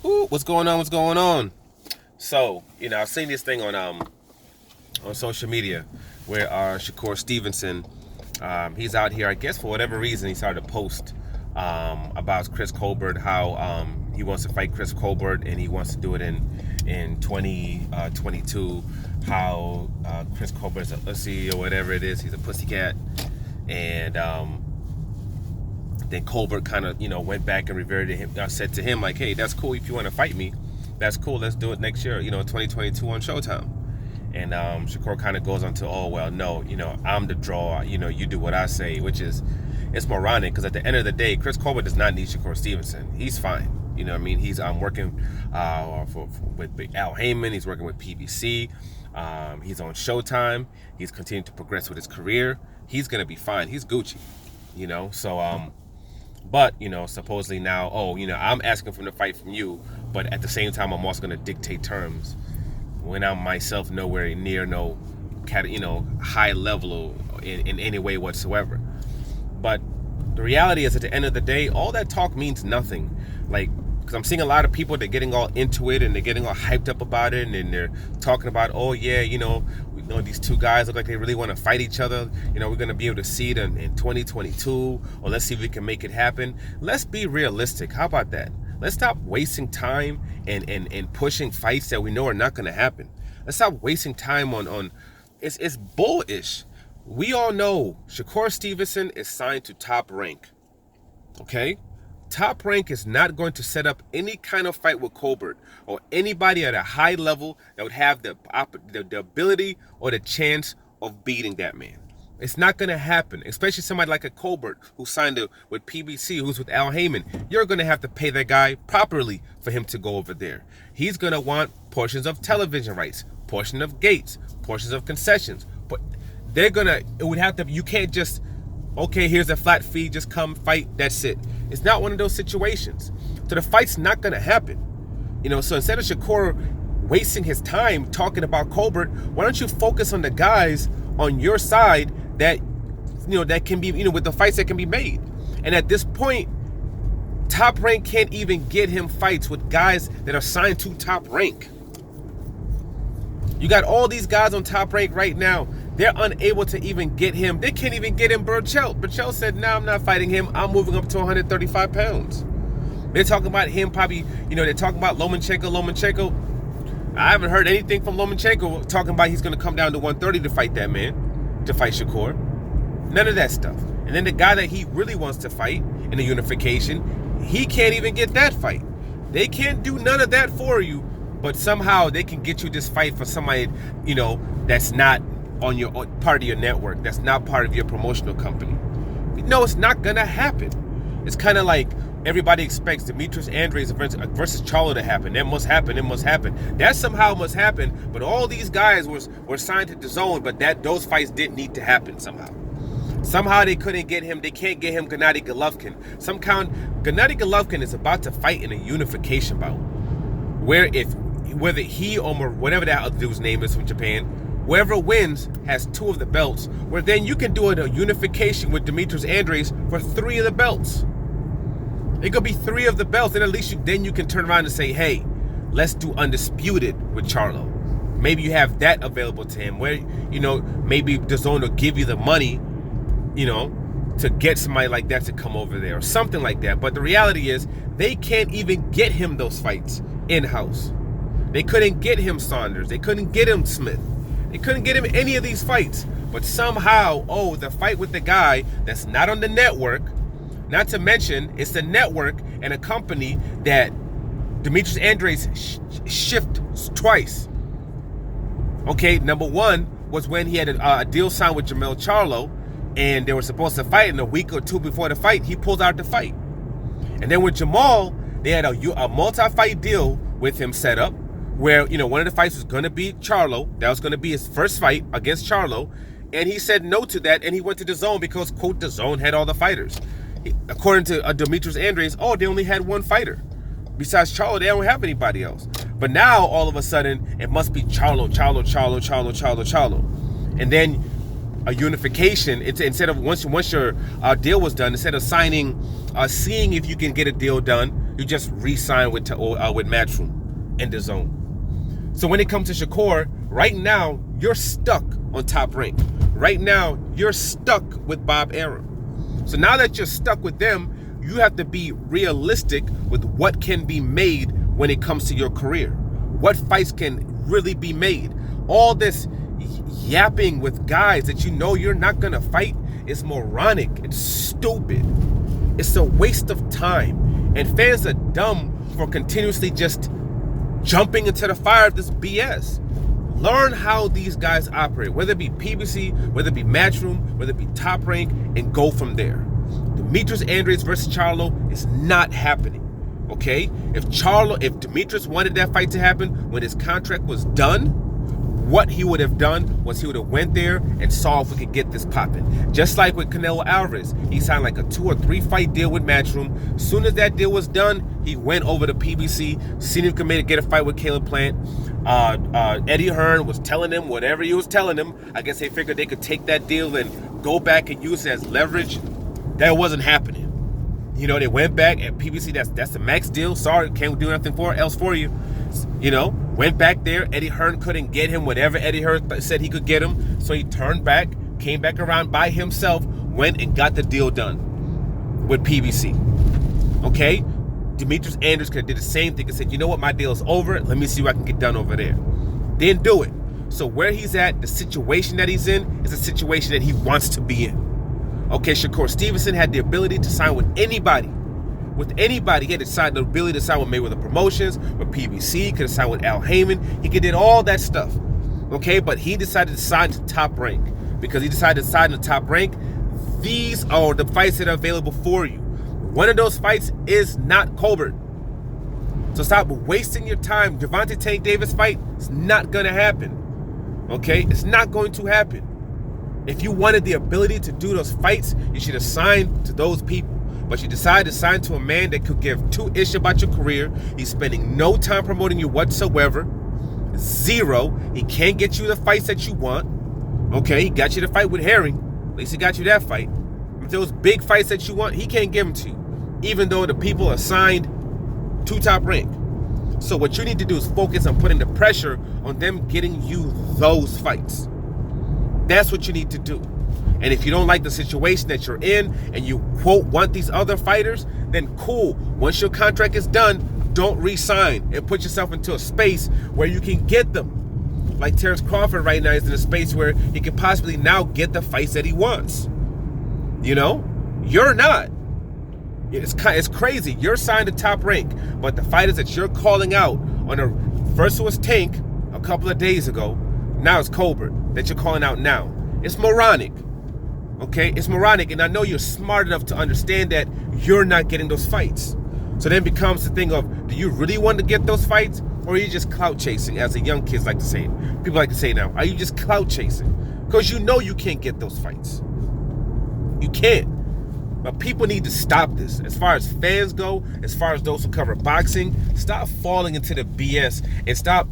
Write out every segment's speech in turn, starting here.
Ooh, what's going on? What's going on? So, I've seen this thing on social media where Shakur Stevenson, he's out here. I guess for whatever reason, he started to post about Chris Colbert, how he wants to fight Chris Colbert and he wants to do it in 2022. How Chris Colbert's a pussy or whatever it is. He's a pussycat, and then Colbert kind of, went back and reverted him. I said to him, like, hey, that's cool if you want to fight me. That's cool. Let's do it next year, 2022 on Showtime. And Shakur kind of goes on to, oh, well, no, I'm the draw. You do what I say, which is, it's moronic because at the end of the day, Chris Colbert does not need Shakur Stevenson. He's fine. You know what I mean? He's working with Al Heyman. He's working with PBC. He's on Showtime. He's continuing to progress with his career. He's going to be fine. He's Gucci, so... But, supposedly now, I'm asking for the fight from you, but at the same time, I'm also going to dictate terms when I'm myself nowhere near no, high level in any way whatsoever. But the reality is, at the end of the day, all that talk means nothing. Like, because I'm seeing a lot of people, they're getting all into it and they're getting all hyped up about it, and they're talking about, oh yeah, these two guys look like they really want to fight each other. We're going to be able to see it in 2022, or let's see if we can make it happen. Let's be realistic. How about that? Let's stop wasting time and pushing fights that we know are not going to happen. Let's stop wasting time on it's bullish. We all know Shakur Stevenson is signed to Top Rank. Okay? Top Rank is not going to set up any kind of fight with Colbert or anybody at a high level that would have the ability or the chance of beating that man. It's not going to happen, especially somebody like a Colbert who signed with PBC, who's with Al Heyman. You're going to have to pay that guy properly for him to go over there. He's going to want portions of television rights, portions of gates, portions of concessions. But you can't just, okay, here's a flat fee, just come fight, that's it. It's not one of those situations. So the fight's not going to happen. So instead of Shakur wasting his time talking about Colbert, why don't you focus on the guys on your side that, that can be, with the fights that can be made. And at this point, Top Rank can't even get him fights with guys that are signed to Top Rank. You got all these guys on Top Rank right now. They're unable to even get him. They can't even get him Burchell. Burchell said, no, I'm not fighting him. I'm moving up to 135 pounds. They're talking about him probably, they're talking about Lomachenko. I haven't heard anything from Lomachenko talking about he's going to come down to 130 to fight that man, to fight Shakur. None of that stuff. And then the guy that he really wants to fight in the unification, he can't even get that fight. They can't do none of that for you, but somehow they can get you this fight for somebody, that's not on your part of your network, that's not part of your promotional company. No, it's not gonna happen. It's kind of like everybody expects Demetrius Andrade versus Charlo to happen. That must happen. It must happen. That somehow must happen. But all these guys were signed to DAZN, but those fights didn't need to happen somehow. Somehow they couldn't get him. They can't get him Gennady Golovkin. Gennady Golovkin is about to fight in a unification bout, whether he or whatever that other dude's name is from Japan, whoever wins has 2 of the belts, where then you can do a unification with Demetrius Andrade for 3 of the belts. It could be 3 of the belts, and at least you can turn around and say, hey, let's do undisputed with Charlo. Maybe you have that available to him, where, maybe DAZN will give you the money, to get somebody like that to come over there or something like that. But the reality is they can't even get him those fights in-house. They couldn't get him Saunders. They couldn't get him Smith. They couldn't get him any of these fights. But somehow, the fight with the guy that's not on the network, not to mention it's the network and a company that Demetrius Andrade shift twice. Okay, number one was when he had a deal signed with Jermell Charlo, and they were supposed to fight, and a week or 2 before the fight, he pulled out the fight. And then with Jamal, they had a multi-fight deal with him set up, where, one of the fights was going to be Charlo. That was going to be his first fight against Charlo. And he said no to that, and he went to DAZN because, quote, DAZN had all the fighters. According to Demetrius Andrade, they only had 1 fighter. Besides Charlo, they don't have anybody else. But now, all of a sudden, it must be Charlo. And then a unification, instead of once your deal was done, instead of seeing if you can get a deal done, You just re-sign with Matchroom in the zone. So when it comes to Shakur, right now, you're stuck on Top Rank. Right now, you're stuck with Bob Arum. So now that you're stuck with them, you have to be realistic with what can be made when it comes to your career. What fights can really be made. All this yapping with guys that you know you're not going to fight is moronic. It's stupid. It's a waste of time. And fans are dumb for continuously just jumping into the fire of this BS. Learn how these guys operate, whether it be PBC, whether it be Matchroom, whether it be Top Rank, and go from there. Demetrius Andrade versus Charlo is not happening, okay? If Demetrius wanted that fight to happen when his contract was done, what he would have done was he would have went there and saw if we could get this popping. Just like with Canelo Alvarez, he signed like a 2 or 3 fight deal with Matchroom. Soon as that deal was done, he went over to PBC, seen if he could get a fight with Caleb Plant. Eddie Hearn was telling him whatever he was telling him. I guess they figured they could take that deal and go back and use it as leverage. That wasn't happening. You know, they went back at PBC. That's the max deal. Sorry, can't do nothing else for you. You know, went back there. Eddie Hearn couldn't get him whatever Eddie Hearn said he could get him. So he turned back, came back around by himself, went and got the deal done with PBC. Okay? Demetrius Andrade could have did the same thing and said, you know what, my deal is over. Let me see what I can get done over there. Didn't do it. So where he's at, the situation that he's in, is a situation that he wants to be in. Okay, Shakur Stevenson had the ability to sign with anybody. With anybody. He had the ability to sign with Mayweather Promotions, with PBC, could have signed with Al Heyman. He could did all that stuff. Okay, but he decided to sign to Top Rank. Because he decided to sign to Top Rank, these are the fights that are available for you. One of those fights is not Colbert. So stop wasting your time. Gervonta Tank Davis fight is not going to happen. Okay, it's not going to happen. If you wanted the ability to do those fights, you should have signed to those people. But you decided to sign to a man that could give 2 ish about your career. He's spending no time promoting you whatsoever. 0. He can't get you the fights that you want. Okay, he got you the fight with Herring. At least he got you that fight. If those big fights that you want, he can't give them to you. Even though the people are signed to Top Rank. So what you need to do is focus on putting the pressure on them getting you those fights. That's what you need to do. And if you don't like the situation that you're in and you, quote, want these other fighters, then cool. Once your contract is done, don't re-sign and put yourself into a space where you can get them. Like Terrence Crawford right now is in a space where he can possibly now get the fights that he wants. You know? You're not. It's crazy. You're signed to Top Rank, but the fighters that you're calling out first it was Tank a couple of days ago, now it's Colbert that you're calling out now. It's moronic. Okay? It's moronic, and I know you're smart enough to understand that you're not getting those fights. So then becomes the thing of, do you really want to get those fights, or are you just clout chasing, as the young kids like to say? People like to say now, are you just clout chasing? Because you know you can't get those fights. You can't. But people need to stop this. As far as fans go, as far as those who cover boxing, stop falling into the BS and stop,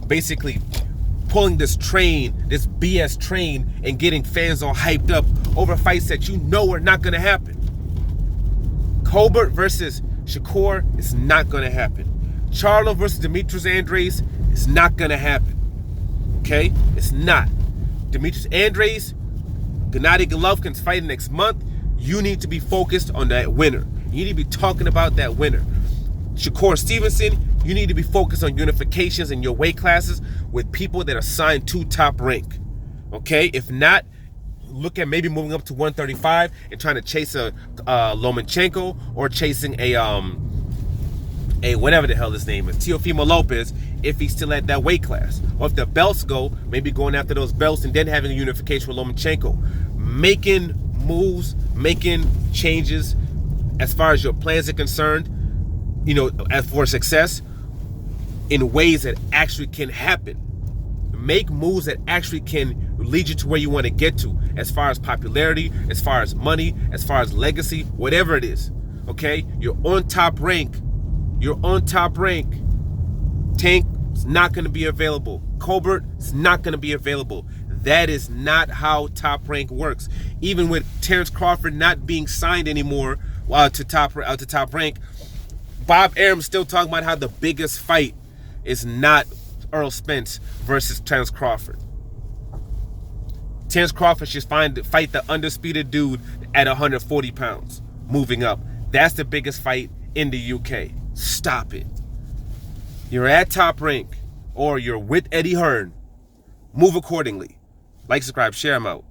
basically pulling this train, this BS train, and getting fans all hyped up over fights that you know are not going to happen. Colbert versus Shakur is not going to happen. Charlo versus Demetrius Andrade is not going to happen. Okay? It's not. Demetrius Andrade, Gennady Golovkin's fighting next month. You need to be focused on that winner. You need to be talking about that winner. Shakur Stevenson, you need to be focused on unifications in your weight classes with people that are signed to Top Rank. Okay? If not, look at maybe moving up to 135 and trying to chase a Lomachenko, or chasing a whatever the hell his name is, Teofimo Lopez, if he's still at that weight class. Or if the belts go, maybe going after those belts and then having a unification with Lomachenko. Making moves, making changes as far as your plans are concerned, you know, as for success in ways that actually can happen. Make moves that actually can lead you to where you want to get to, as far as popularity, as far as money, as far as legacy, whatever it is. Okay? You're on Top Rank. You're on Top Rank. Tank is not going to be available. Colbert is not going to be available. That is not how Top Rank works. Even with Terrence Crawford not being signed anymore to Top Rank, Bob Arum's still talking about how the biggest fight is not Errol Spence versus Terence Crawford. Terence Crawford should fight the undisputed dude at 140 pounds, moving up. That's the biggest fight in the UK. Stop it. You're at Top Rank, or you're with Eddie Hearn. Move accordingly. Like, subscribe, share them out.